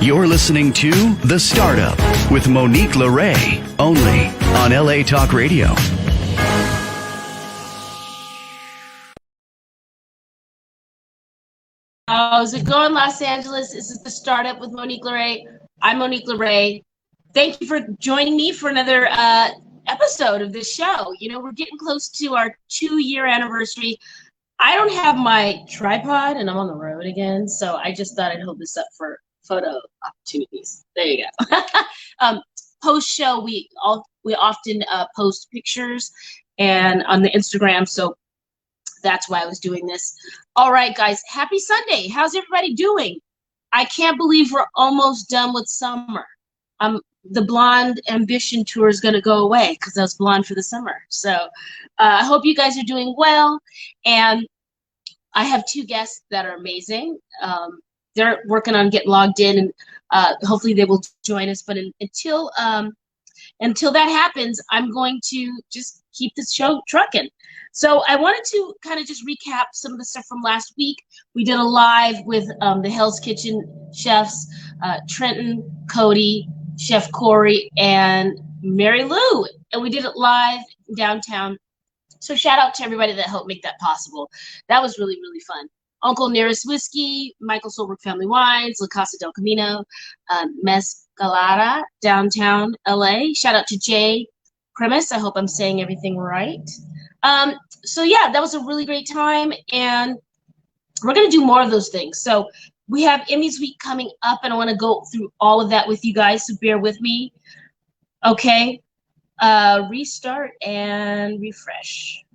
You're listening to The Startup with Monique LeRae, only on LA Talk Radio. How's it going, Los Angeles? This is The Startup with Monique LeRae. I'm Monique LeRae. Thank you for joining me for another episode of this show. You know, we're getting close to our 2-year anniversary. I don't have my tripod and I'm on the road again, so I just thought I'd hold this up for photo opportunities. There you go. Post-show, we often post pictures and on the Instagram, so that's why I was doing this. All right, guys, happy Sunday. How's everybody doing? I can't believe we're almost done with summer. The Blonde Ambition Tour is going to go away because I was blonde for the summer. So I hope you guys are doing well. And I have 2 guests that are amazing. They're working on getting logged in, and hopefully they will join us. But until that happens, I'm going to just keep this show trucking. So I wanted to kind of just recap some of the stuff from last week. We did a live with the Hell's Kitchen chefs, Trenton, Cody, Chef Corey, and Mary Lou. And we did it live downtown. So shout out to everybody that helped make that possible. That was really, really fun. Uncle Nearest Whiskey, Michael Solberg Family Wines, La Casa del Camino, Mescalada, downtown LA. Shout out to Jay Premise. I hope I'm saying everything right. So yeah, that was a really great time, and we're going to do more of those things. So we have Emmys Week coming up, and I want to go through all of that with you guys, so bear with me. Okay. Restart and refresh.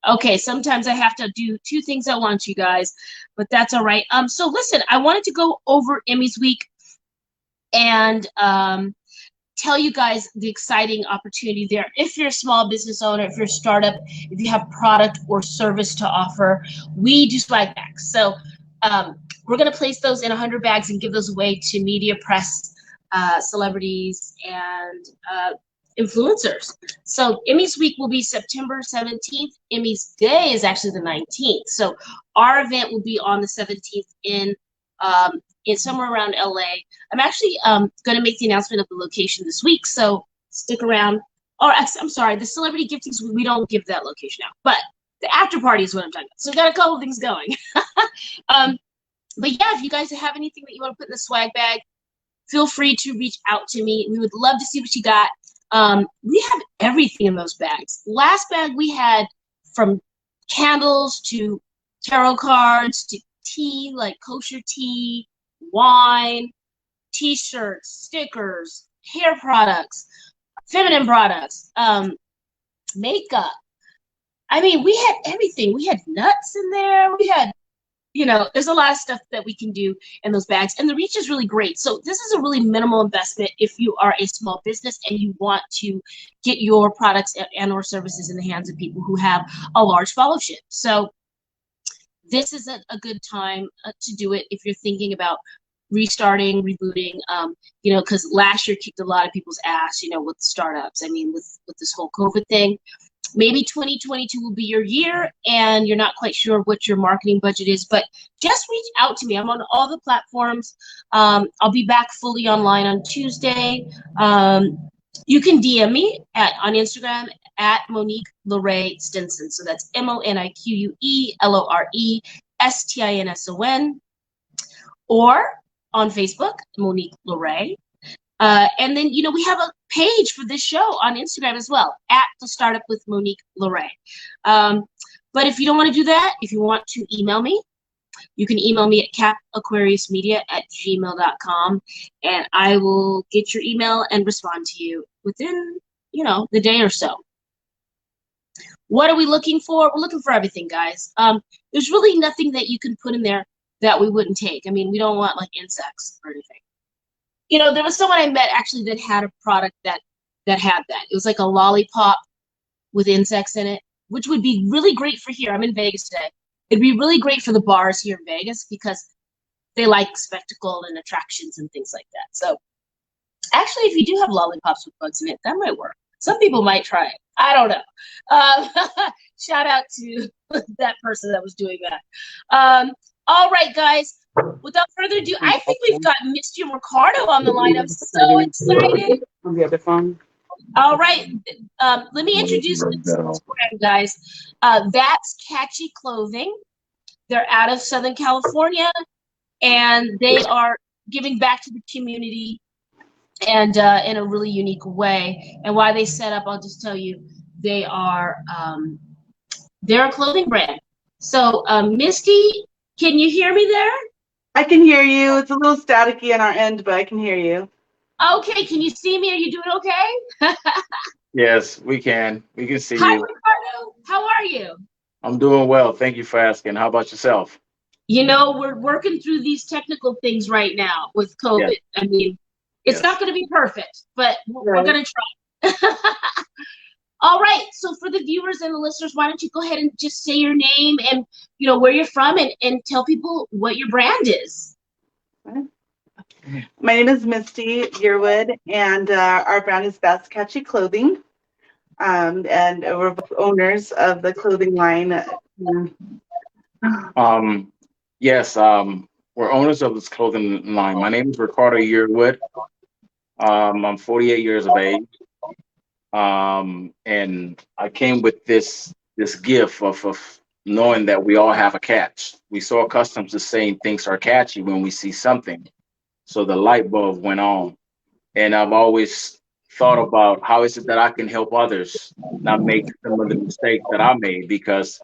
Okay, sometimes I have to do 2 things at once, you guys, but that's all right. So listen, I wanted to go over Emmys Week and tell you guys the exciting opportunity there. If you're a small business owner, if you're a startup, if you have product or service to offer, we do swag bags. So we're going to place those in 100 bags and give those away to media, press, celebrities, and influencers. So Emmys Week will be September 17th. Emmys Day is actually the 19th. So our event will be on the 17th in somewhere around LA. I'm actually going to make the announcement of the location this week, so stick around. Or I'm sorry, the celebrity giftings, we don't give that location out, but the after party is what I'm talking about. So we got a couple of things going. But yeah, if you guys have anything that you want to put in the swag bag, feel free to reach out to me. We would love to see what you got. We have everything in those bags. Last bag we had from candles to tarot cards to tea, like kosher tea, wine, t-shirts, stickers, hair products, feminine products, makeup. I mean, we had everything. We had nuts in there. We had, there's a lot of stuff that we can do in those bags, and the reach is really great. So this is a really minimal investment if you are a small business and you want to get your products and or services in the hands of people who have a large followership. So this is a good time to do it if you're thinking about restarting, rebooting, because last year kicked a lot of people's ass, with startups. I mean, with this whole COVID thing. Maybe 2022 will be your year and you're not quite sure what your marketing budget is, but just reach out to me. I'm on all the platforms. I'll be back fully online on Tuesday. You can DM me on Instagram at Monique LeRae Stinson. So that's MoniqueLoreStinson. Or on Facebook, Monique LeRae. And then, we have a page for this show on Instagram as well, at The Startup with Monique LeRae. But if you don't want to do that, if you want to email me, you can email me at capaquariusmedia@gmail.com, and I will get your email and respond to you within, the day or so. What are we looking for? We're looking for everything, guys. There's really nothing that you can put in there that we wouldn't take. I mean, we don't want like insects or anything. There was someone I met actually that had a product that had that. It was like a lollipop with insects in it, which would be really great for here. I'm in Vegas today. It'd be really great for the bars here in Vegas because they like spectacle and attractions and things like that. So actually, if you do have lollipops with bugs in it, that might work. Some people might try it. I don't know. Shout out to that person that was doing that. All right, guys. Without further ado, I think we've got Misty and Ricardo on the line. I'm so excited. On the other phone. All right. Let me introduce this brand, guys. That's Catchy Clothing. They're out of Southern California, and they are giving back to the community and in a really unique way. And why they set up, I'll just tell you, they're a clothing brand. So, Misty, can you hear me there? I can hear you. It's a little staticky on our end, but I can hear you. Okay, can you see me? Are you doing okay? Yes, we can. We can see Hi, you. Ricardo. How are you? I'm doing well. Thank you for asking. How about yourself? You know, we're working through these technical things right now with COVID. Yes. I mean, it's Yes. not going to be perfect, but we're going to try. All right. So for the viewers and the listeners, why don't you go ahead and just say your name and, you know, where you're from and tell people what your brand is. My name is Misty Yearwood, and our brand is That's Catchy Clothing. And we're both owners of the clothing line. Yes, we're owners of this clothing line. My name is Ricardo Yearwood. I'm 48 years of age. And I came with this gift of knowing that we all have a catch. We so accustomed to saying things are catchy when we see something. So the light bulb went on. And I've always thought about how is it that I can help others not make some of the mistakes that I made, because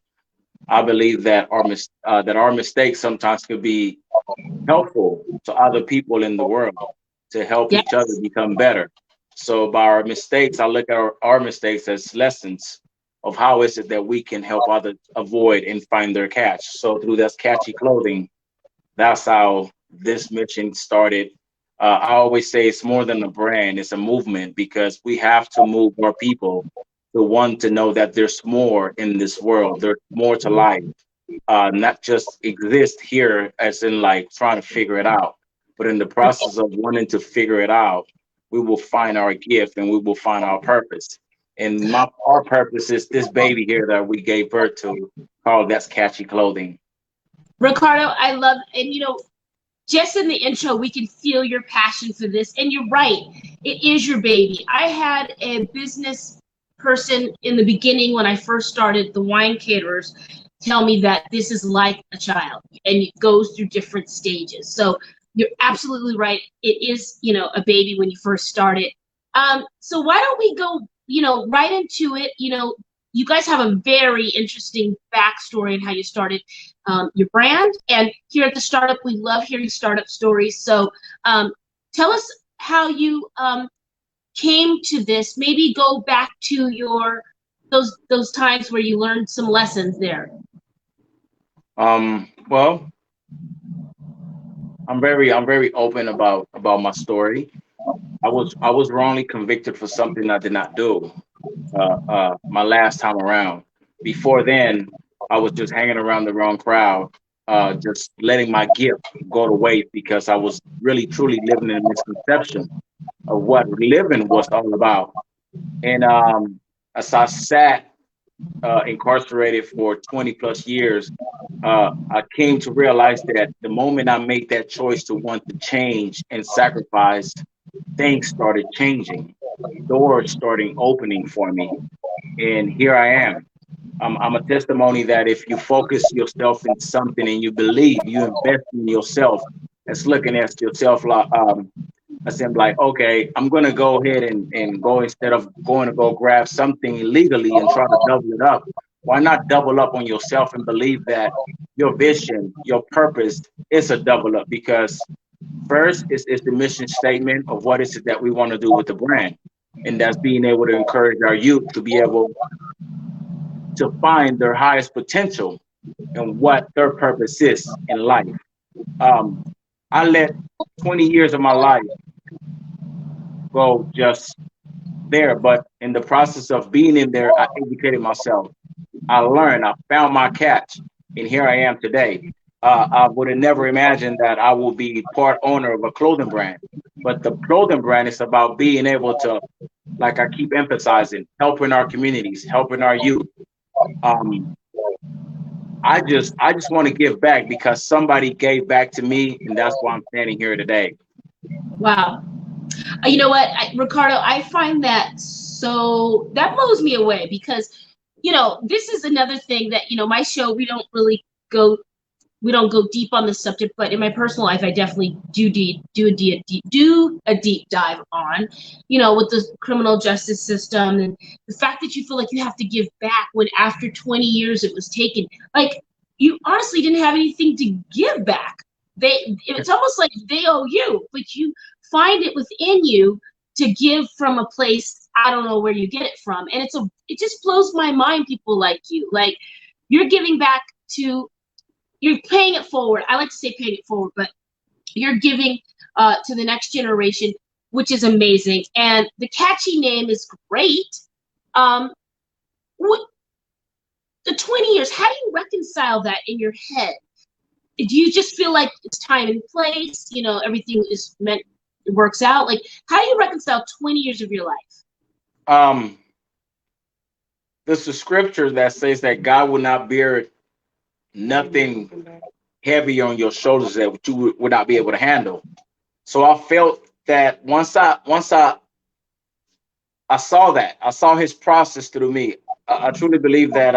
I believe that our mistakes sometimes could be helpful to other people in the world to help each other Yes. become better. So by our mistakes, I look at our mistakes as lessons of how is it that we can help others avoid and find their catch. So through this catchy clothing, that's how this mission started. I always say it's more than a brand, it's a movement, because we have to move more people to want to know that there's more in this world, there's more to life, not just exist here as in like trying to figure it out, but in the process of wanting to figure it out, we will find our gift and we will find our purpose. And our purpose is this baby here that we gave birth to, called That's Catchy Clothing. Ricardo, I love, and you know, just in the intro, we can feel your passion for this. And you're right, it is your baby. I had a business person in the beginning when I first started the wine caterers tell me that this is like a child and it goes through different stages. So you're absolutely right. It is, you know, a baby when you first start it. So why don't we go, you know, right into it? You know, you guys have a very interesting backstory and how you started your brand. And here at the Startup, we love hearing startup stories. So tell us how you came to this. Maybe go back to your those times where you learned some lessons there. Well, I'm very open about my story. I was wrongly convicted for something I did not do my last time around. Before then, I was just hanging around the wrong crowd, just letting my gift go to waste because I was really truly living in a misconception of what living was all about. And as I sat incarcerated for 20 plus years, I came to realize that the moment I made that choice to want to change and sacrifice, things started changing, doors starting opening for me. And here I am. I'm a testimony that if you focus yourself in something and you believe, you invest in yourself, it's looking at yourself like, I said, like, okay, I'm going to go ahead and go, instead of going to go grab something illegally and try to double it up. Why not double up on yourself and believe that your vision, your purpose is a double up? Because first is the mission statement of what is it that we want to do with the brand. And that's being able to encourage our youth to be able to find their highest potential and what their purpose is in life. I let 20 years of my life go just there, but in the process of being in there, I educated myself. I learned, I found my catch, and here I am today. I would have never imagined that I will be part owner of a clothing brand, but the clothing brand is about being able to, like I keep emphasizing, helping our communities, helping our youth, um, I just want to give back because somebody gave back to me, and that's why I'm standing here today. Wow. You know what, Ricardo, I find that that blows me away because, this is another thing that, my show, go we don't go deep on the subject, but in my personal life, I definitely do a deep dive on, with the criminal justice system and the fact that you feel like you have to give back when after 20 years it was taken. Like, you honestly didn't have anything to give back. It's almost like they owe you, but you find it within you to give from a place I don't know where you get it from, and it just blows my mind. People like you, like, you're giving back to you're paying it forward. I like to say paying it forward, but you're giving to the next generation, which is amazing. And the catchy name is great. What the 20 years? How do you reconcile that in your head? Do you just feel like it's time and place? Everything is meant, it works out. Like, how do you reconcile 20 years of your life? There's a scripture that says that God will not bear nothing heavy on your shoulders that you would not be able to handle. So I felt that once I saw that, I saw his process through me. I truly believe that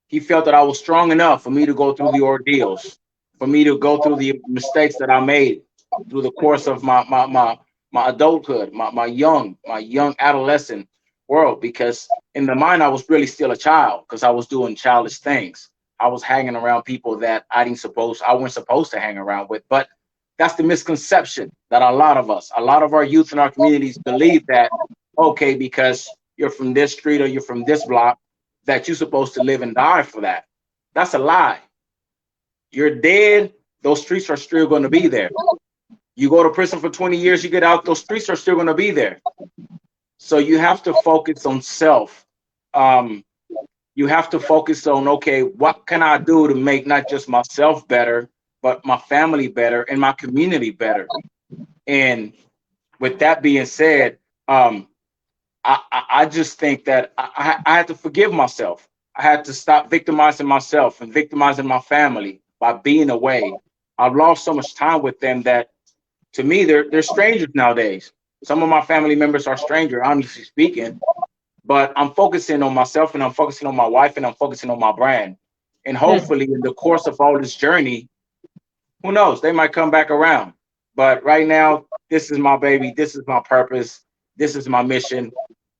he felt that I was strong enough for me to go through the ordeals, for me to go through the mistakes that I made through the course of my adulthood, my young adolescent world, because in the mind I was really still a child because I was doing childish things. I was hanging around people that I wasn't supposed to hang around with. But that's the misconception that a lot of our youth in our communities believe that, okay, because you're from this street or you're from this block, that you're supposed to live and die for that. That's a lie. You're dead. Those streets are still going to be there. You go to prison for 20 years, you get out, those streets are still going to be there. So you have to focus on self. You have to focus on, okay, what can I do to make not just myself better, but my family better and my community better? And with that being said, I just think that I had to forgive myself. I had to stop victimizing myself and victimizing my family by being away. I've lost so much time with them that, to me, they're strangers nowadays. Some of my family members are strangers, honestly speaking. But I'm focusing on myself, and I'm focusing on my wife, and I'm focusing on my brand. And hopefully, in the course of all this journey, who knows, they might come back around. But right now, this is my baby. This is my purpose. This is my mission.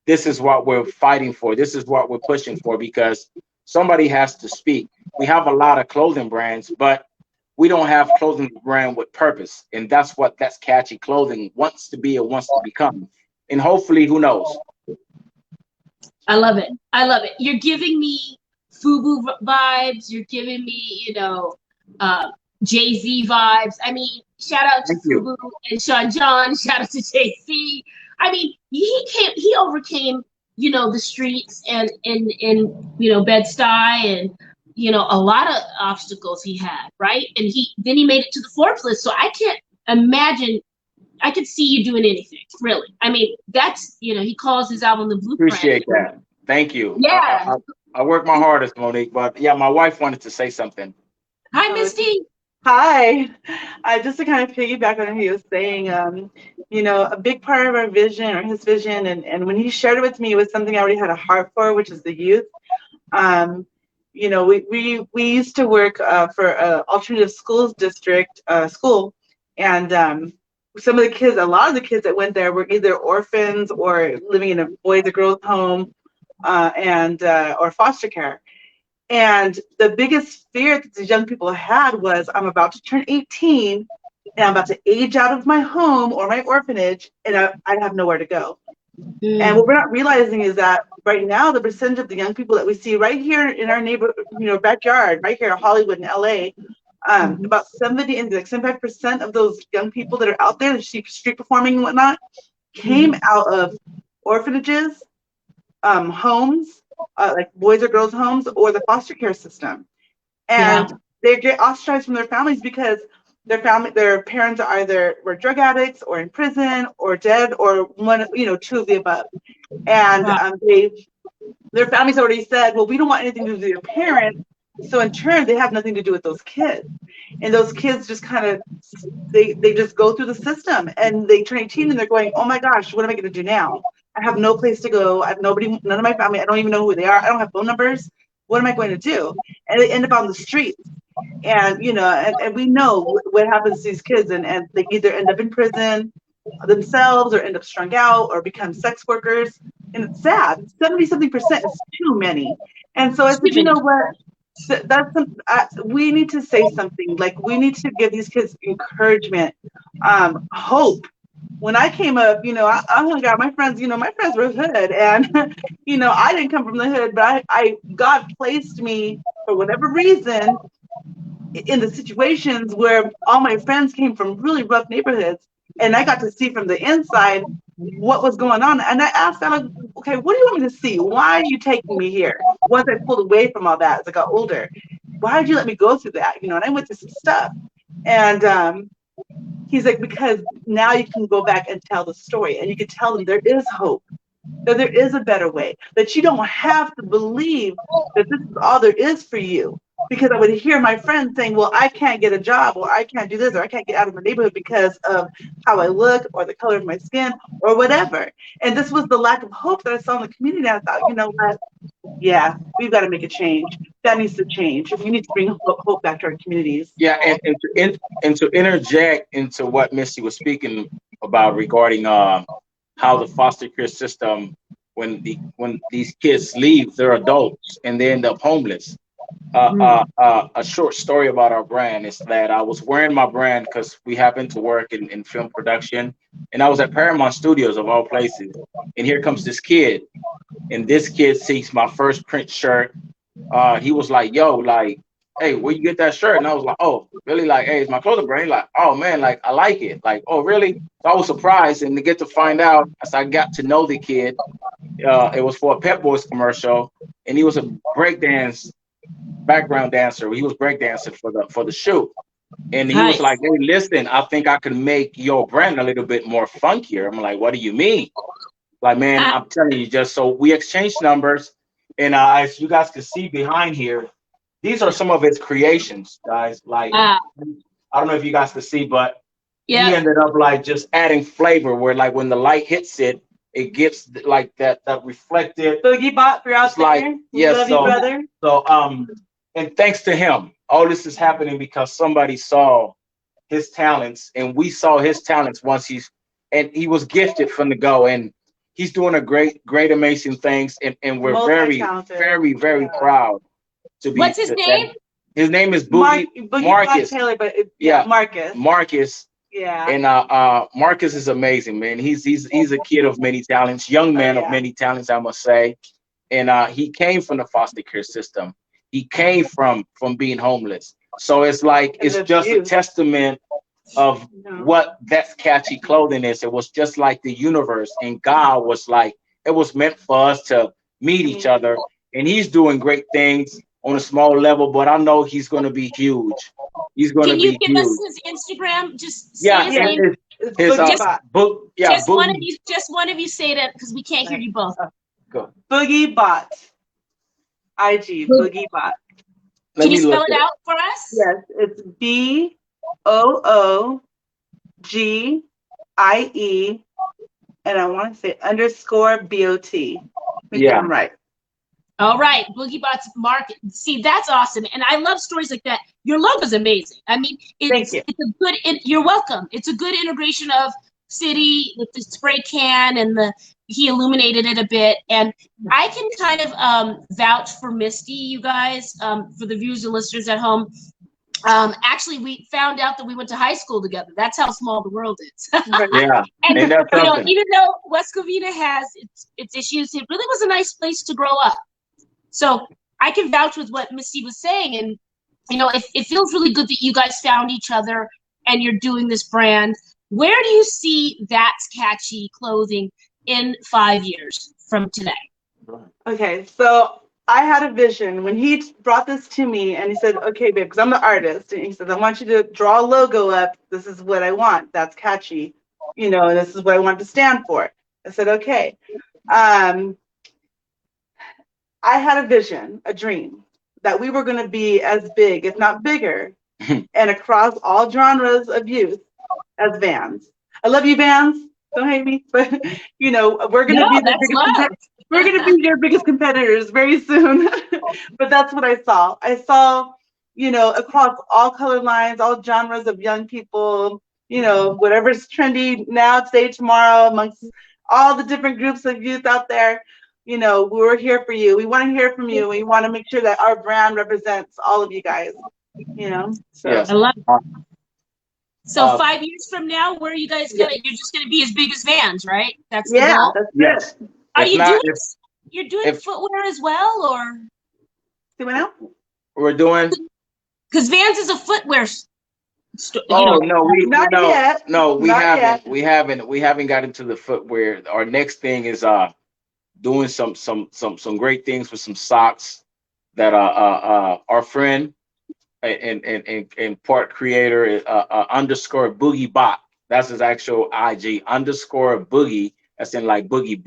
This is what we're fighting for. This is what we're pushing for, because somebody has to speak. We have a lot of clothing brands, but we don't have clothing brand with purpose. And that's catchy clothing wants to be or wants to become. And hopefully, who knows? I love it. I love it. You're giving me FUBU vibes. You're giving me, Jay-Z vibes. I mean, shout out to FUBU and Sean John. Shout out to Jay-Z. I mean, he overcame, the streets and Bed-Stuy and, a lot of obstacles he had, right? And then he made it to the Forbes list. So I can't imagine. I could see you doing anything, really. I mean, that's, he calls his album The Blueprint. Appreciate that. Thank you. Yeah. I work my hardest, Monique, but yeah, my wife wanted to say something. Hi, Misty. Hi. Just to kind of piggyback on what he was saying, a big part of our vision, or his vision, and when he shared it with me, it was something I already had a heart for, which is the youth. We used to work for an alternative schools district school, and a lot of the kids that went there were either orphans or living in a boys or girls home, or foster care. And the biggest fear that these young people had was, I'm about to turn 18 and I'm about to age out of my home or my orphanage, and I have nowhere to go. And what we're not realizing is that right now, the percentage of the young people that we see right here in our neighborhood, backyard, right here in Hollywood and LA, about 75% of those young people that are out there, street performing and whatnot, came out of orphanages, homes, like boys or girls homes, or the foster care system. And they get ostracized from their families because their parents are were drug addicts or in prison or dead, or one, two of the above. And their families already said, well, we don't want anything to do with your parents, So in turn, they have nothing to do with those kids. And those kids just kind of, they just go through the system and they turn 18 and they're going, oh my gosh, what am I going to do now? I have no place to go. I have nobody, none of my family. I don't even know who they are. I don't have phone numbers. What am I going to do? And they end up on the streets. And, and we know what happens to these kids. And they either end up in prison themselves or end up strung out or become sex workers. And it's sad. 70-something% is too many. And so I said, you know what? So we need to say something. Like, we need to give these kids encouragement, hope. When I came up, I hung out. My friends were hood, and I didn't come from the hood, but God placed me for whatever reason in the situations where all my friends came from really rough neighborhoods, and I got to see from the inside what was going on. And I asked them, like, okay, what do you want me to see? Why are you taking me here? Once I pulled away from all that as I got older, why did you let me go through that? And I went through some stuff. And he's like, because now you can go back and tell the story, and you can tell them there is hope, that there is a better way, that you don't have to believe that this is all there is for you. Because I would hear my friends saying, well, I can't get a job, or I can't do this, or I can't get out of my neighborhood because of how I look or the color of my skin or whatever. And this was the lack of hope that I saw in the community. And I thought, you know what? Yeah, we've got to make a change. That needs to change. We need to bring hope back to our communities. Yeah, and to interject into what Missy was speaking about regarding how the foster care system, when these kids leave, they're adults and they end up homeless. A short story about our brand is that I was wearing my brand because we happen to work in film production, and I was at Paramount Studios of all places, and here comes this kid, and this kid sees my first print shirt. He was like, "Yo, like, hey, where you get that shirt?" And I was like, "Oh, really? Like, hey, it's my clothing brand." He's like, "Oh man, like, I like it." Like, "Oh, really?" So I was surprised, and to get to find out as I got to know the kid, it was for a Pep Boys commercial, and he was a breakdance background dancer. He was breakdancing for the shoot. And he was like, "Hey, listen, I think I can make your brand a little bit more funkier." I'm like, "What do you mean?" Like, man, I'm telling you, just so we exchanged numbers. And as you guys can see behind here, these are some of his creations, guys. Like, I don't know if you guys can see, but he ended up like just adding flavor where, like, when the light hits it, it gives like that reflected Boogie Bot for out there. Like, love you, brother. So and thanks to him, all this is happening because somebody saw his talents, and we saw his talents once he was gifted from the go, and he's doing a great, amazing things, and we're very, very, very proud to be. What's his name? His name is Boogie Marcus Taylor, but Marcus. Yeah. And Marcus is amazing, man. He's a kid of many talents, young man of many talents, I must say. And he came from the foster care system. He came from being homeless. So it's like, it's just a testament of what That's Catchy clothing is. It was just like the universe, and God was like, it was meant for us to meet each other. And he's doing great things on a small level, but I know he's going to be huge. He's going to be huge. Can you give us his Instagram? Just say his name. Just one of you say that, because we can't hear you both. Go. Boogie Bot. IG Boogie Bot. Can you spell it out for us? Yes, it's BOOGIE, and I want to say _BOT. I'm right. All right, Boogie Bot's market. See, that's awesome, and I love stories like that. Your logo's amazing. I mean, it's a good. You're welcome. It's a good integration of city with the spray can, and he illuminated it a bit. And I can kind of vouch for Misty, you guys, for the viewers and listeners at home. Actually, we found out that we went to high school together. That's how small the world is. Yeah, and even though West Covina has its issues, it really was a nice place to grow up. So I can vouch with what Misty was saying, and it feels really good that you guys found each other and you're doing this brand. Where do you see That's Catchy clothing in 5 years from today? Okay, so I had a vision when he brought this to me, and he said, "Okay, babe," because I'm the artist, and he said, "I want you to draw a logo up. This is what I want. That's catchy, and this is what I want to stand for." I said, "Okay." I had a vision, a dream, that we were going to be as big, if not bigger, and across all genres of youth as Vans. I love you, Vans. Don't hate me, but we're going to No, be the that's biggest. love. We're going to be your biggest competitors very soon. But that's what I saw. I saw, across all color lines, all genres of young people. Whatever's trendy now, today, tomorrow, amongst all the different groups of youth out there. We're here for you. We want to hear from you. We want to make sure that our brand represents all of you guys. So. Yes. I love it. So Uh, 5 years from now, where are you guys gonna? You're just gonna be as big as Vans, right? That's the Yeah, goal. that's yes. it. Are If you not, doing? if You're doing if footwear as well, or See what now? we're doing. because Vans is a footwear store. Oh no, Not yet. we Not haven't yet. we haven't got into the footwear. Our next thing is doing some great things with some socks that our friend and part creator underscore Boogie Bot. That's his actual IG underscore Boogie. That's in like Boogie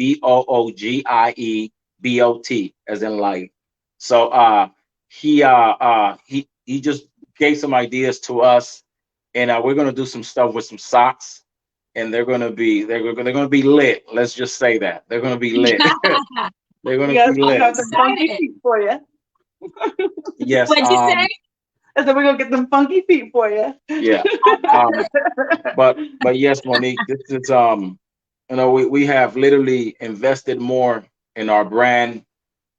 BOOGIEBOT as in like. So he just gave some ideas to us, and we're gonna do some stuff with some socks, and they're gonna be lit. Let's just say that they're gonna be lit. They're gonna Yes, be we lit. got some funky Excited. feet for you. Yes. What'd you say? I said we're gonna get some funky feet for you. Yeah. Um, but yes, Monique, this is we have literally invested more in our brand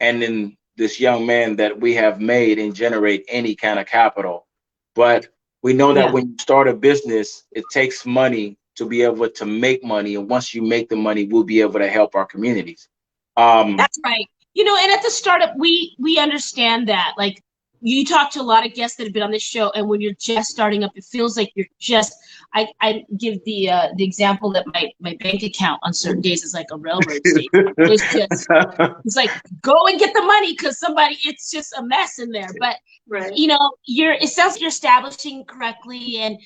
and in this young man that we have made and generate any kind of capital. But we know that Yeah. when you start a business, it takes money to be able to make money. And once you make the money, we'll be able to help our communities. That's right. And at the startup, we understand that. Like, you talk to a lot of guests that have been on this show, and when you're just starting up, it feels like you're just. I give the example that my bank account on certain days is like a railroad station. It's like, go and get the money because it's just a mess in there. But Right. it sounds like you're establishing correctly, and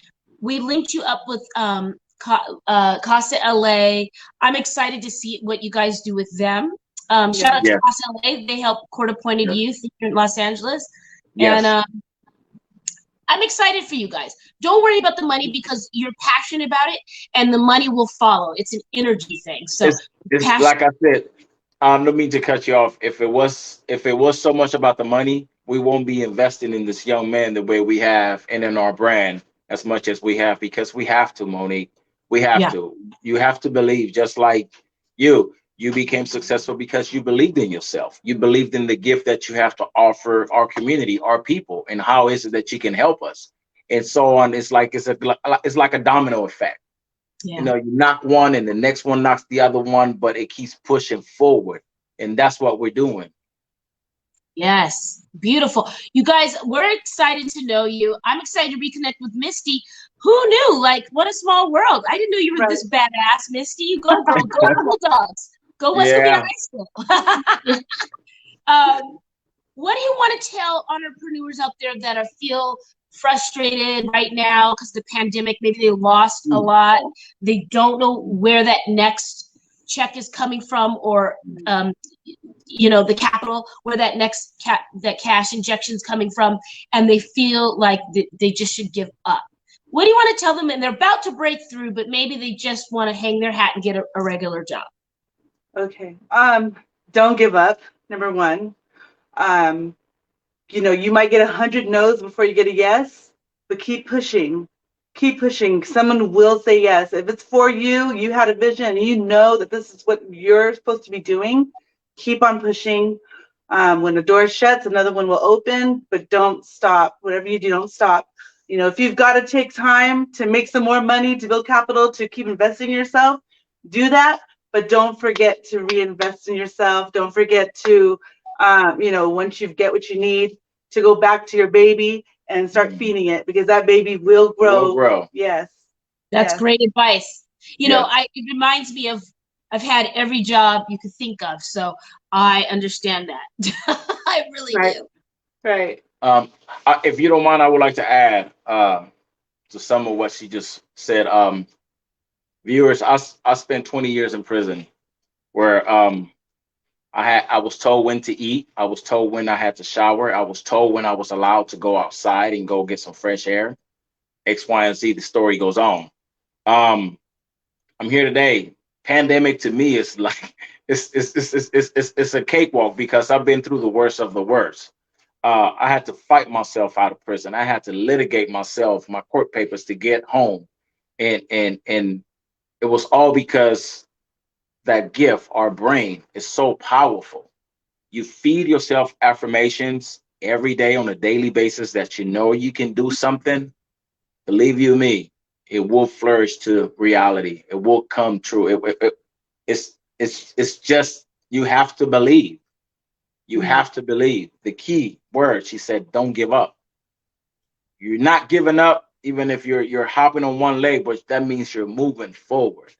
we linked you up with Casa LA. I'm excited to see what you guys do with them. Shout out to Yes. Casa LA. They help court-appointed youth here in Los Angeles. Yes. And I'm excited for you guys. Don't worry about the money because you're passionate about it, and the money will follow. It's an energy thing. So It's like I said, I don't mean to cut you off. If it was so much about the money, we won't be investing in this young man the way we have and in our brand as much as we have, because we have to, Monique. We have to. You have to believe, just like you became successful because you believed in yourself. You believed in the gift that you have to offer our community, our people, and how is it that you can help us, and so on. It's like a domino effect. Yeah. You knock one and the next one knocks the other one, but it keeps pushing forward. And that's what we're doing. Yes, beautiful. You guys, we're excited to know you. I'm excited to reconnect with Misty. Who knew? Like, what a small world. I didn't know you were this badass, Misty. You go, girl. Go, Bulldogs. Go, West Covina High School. What do you want to tell entrepreneurs out there that feel frustrated right now because the pandemic, maybe they lost a lot, they don't know where that next check is coming from, or the capital, where that next that cash injection is coming from, and they feel like they just should give up? What do you want to tell them? And they're about to break through, but maybe they just want to hang their hat and get a regular job. Okay. Don't give up. Number one. You might get 100 no's before you get a yes, but keep pushing. Keep pushing. Someone will say yes. If it's for you, you had a vision, and you know that this is what you're supposed to be doing, keep on pushing. When the door shuts, another one will open, but don't stop. Whatever you do, don't stop. If you've got to take time to make some more money, to build capital, to keep investing in yourself, do that. But don't forget to reinvest in yourself. Don't forget to, once you get what you need, to go back to your baby and start feeding it, because that baby will grow. Will grow. Yes. That's great advice. Yes. It reminds me of, I've had every job you could think of, so I understand that. I really do. Right. If you don't mind, I would like to add to some of what she just said. Viewers, I spent 20 years in prison, where I was told when to eat. I was told when I had to shower. I was told when I was allowed to go outside and go get some fresh air. X, Y, and Z. The story goes on. I'm here today. Pandemic to me is like it's a cakewalk because I've been through the worst of the worst. I had to fight myself out of prison. I had to litigate myself, my court papers to get home, and it was all because that gift, our brain, is so powerful. You feed yourself affirmations every day on a daily basis that you know you can do something. Believe you me, it will flourish to reality. It will come true. It's just you have to believe. You have to believe. The key word, she said, don't give up. You're not giving up, even if you're hopping on one leg, but that means you're moving forward.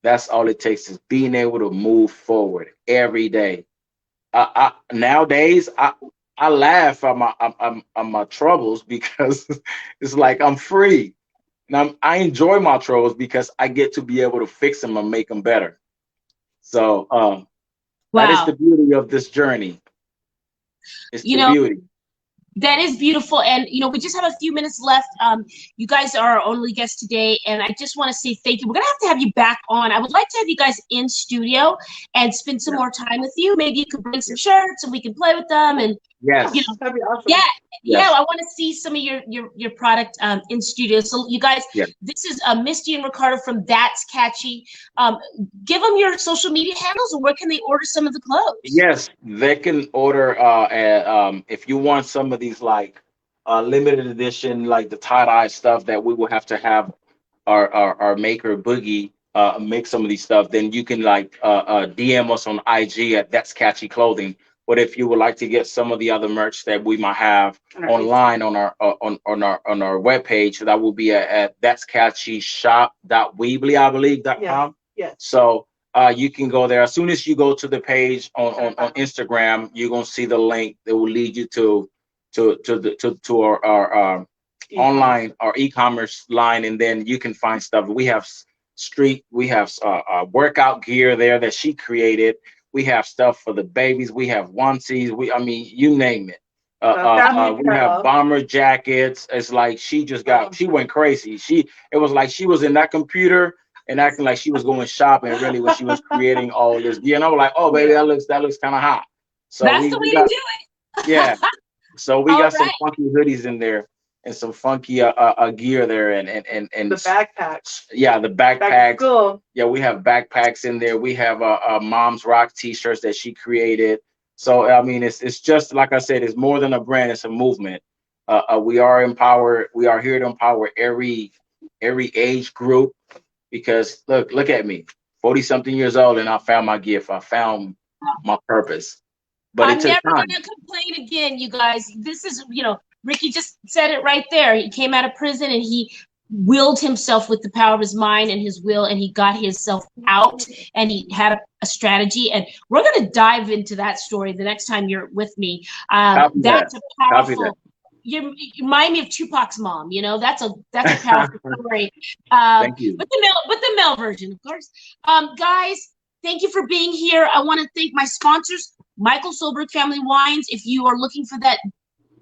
That's all it takes, is being able to move forward every day. Nowadays, I laugh at my troubles because it's like I'm free. Now I enjoy my troubles because I get to be able to fix them and make them better. So that is the beauty of this journey. It's the beauty. That is beautiful. And, we just have a few minutes left. You guys are our only guest today. And I just want to say thank you. We're going to have you back on. I would like to have you guys in studio and spend some more time with you. Maybe you could bring some shirts and we can play with them. And, yes. That'd be awesome. Yeah, I want to see some of your product in studio. So you guys, this is Misty and Ricardo from That's Catchy. Give them your social media handles and where can they order some of the clothes? Yes, they can order if you want some of these like limited edition, like the tie-dye stuff that we will have to have our maker Boogie make some of these stuff, then you can like DM us on IG at That's Catchy Clothing. But if you would like to get some of the other merch that we might have online on our webpage, that will be at that'scatchyshop.weebly, I believe, .com. Yes. So you can go there. As soon as you go to the page on Instagram, you're gonna see the link that will lead you to our online, our e-commerce line, and then you can find stuff. We have workout gear there that she created. We have stuff for the babies. We have onesies. You name it. We have bomber jackets. It's like she went crazy. It was like she was in that computer and acting like she was going shopping really when she was creating all this gear. And I was like, oh baby, that looks kind of hot. So that's the way to do it. Yeah. So we got some funky hoodies in there and some funky gear there and the backpacks. Yeah, the backpacks. Cool. Yeah, we have backpacks in there. We have Mom's Rock t-shirts that she created. So I mean, it's just like I said, it's more than a brand, it's a movement. We are empowered. We are here to empower every age group, because look at me, 40-something years old, and I found my gift. I found my purpose. But I'm never going to complain again, you guys. This is, Ricky just said it right there. He came out of prison and he willed himself with the power of his mind and his will, and he got himself out and he had a strategy. And we're going to dive into that story the next time you're with me. That's a powerful. You remind me of Tupac's mom. That's a powerful story. Thank you. With the male version, of course. Guys, thank you for being here. I want to thank my sponsors, Michael Solberg Family Wines. If you are looking for that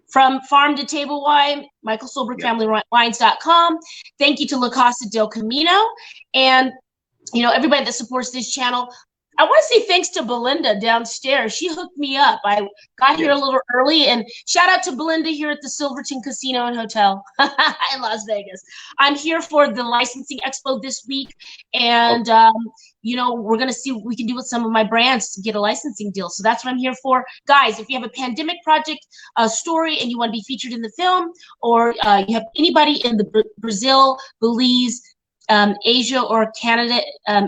from farm to table wine, michaelsolbergfamilywines.com. Thank you to La Casa del Camino and everybody that supports this channel. I want to say thanks to Belinda downstairs. She hooked me up. I got here a little early, and shout out to Belinda here at the Silverton Casino and Hotel in Las Vegas. I'm here for the licensing expo this week, and we're going to see what we can do with some of my brands to get a licensing deal. So that's what I'm here for. Guys, if you have a pandemic project story and you want to be featured in the film, or you have anybody in the Brazil, Belize, Asia, or Canada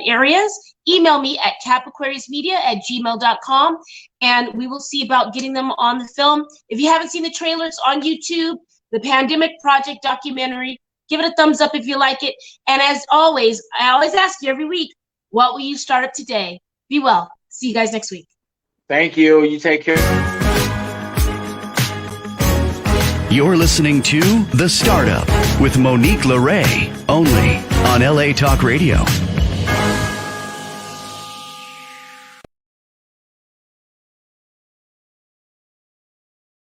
areas, email me at capaquariusmedia@gmail.com, and we will see about getting them on the film. If you haven't seen the trailers on YouTube, the Pandemic Project documentary, give it a thumbs up if you like it. And as always, I always ask you every week, what will you start up today? Be well. See you guys next week. Thank you. You take care. You're listening to The Startup with Monique LeRae, only on LA Talk Radio.